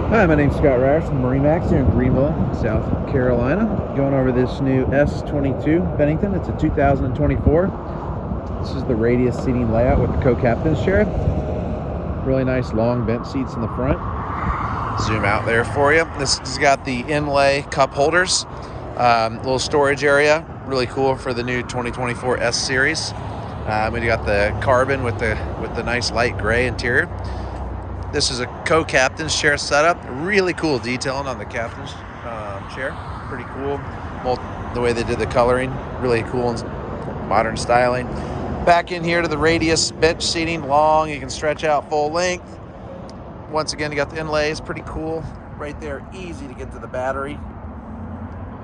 Hi, my name's Scott Rash from MarineMax here in Greenville, South Carolina. Going over this new S22 Bennington. It's a 2024. This is the radius seating layout with the co-captain's chair. Really nice long bench seats in the front. Zoom out there for you. This has got the inlay cup holders, little storage area. Really cool for the new 2024 S series. We got the carbon with the nice light gray interior. This is a co-captain's chair setup. Really cool detailing on the captain's chair. Pretty cool. The way they did the coloring, really cool and modern styling. Back in here to the radius bench seating, long. You can stretch out full length. Once again, you got the inlays, pretty cool. Right there, easy to get to the battery.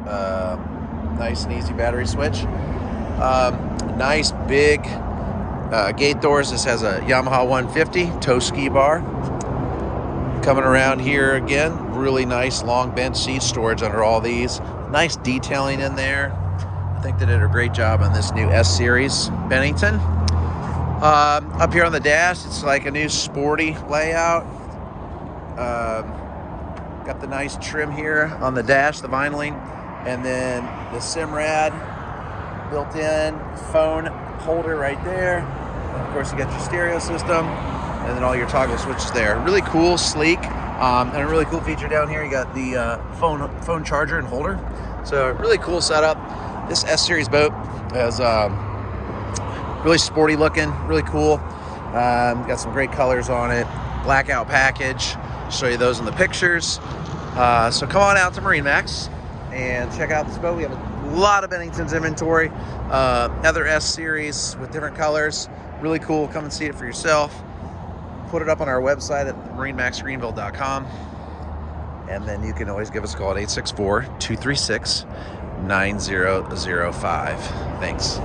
Nice and easy battery switch. Nice big gate doors. This has a Yamaha 150 tow ski bar. Coming around here again, really nice long bench seat storage under all these. Nice detailing in there. I think they did a great job on this new S series Bennington. Up here on the dash, it's like a new sporty layout. Got the nice trim here on the dash, the vinyling, and then the Simrad built-in phone holder right there. And of course, you got your stereo system, and then all your toggle switches there. Really cool, sleek, and a really cool feature down here. You got the phone charger and holder. So really cool setup. This S series boat is really sporty looking, really cool. Got some great colors on it. Blackout package. Show you those in the pictures. So come on out to MarineMax and check out this boat. We have a lot of Bennington's inventory, other S series with different colors. Really cool. Come and see it for yourself. Put it up on our website at MarineMaxGreenville.com. And then you can always give us a call at 864-236-9005. Thanks.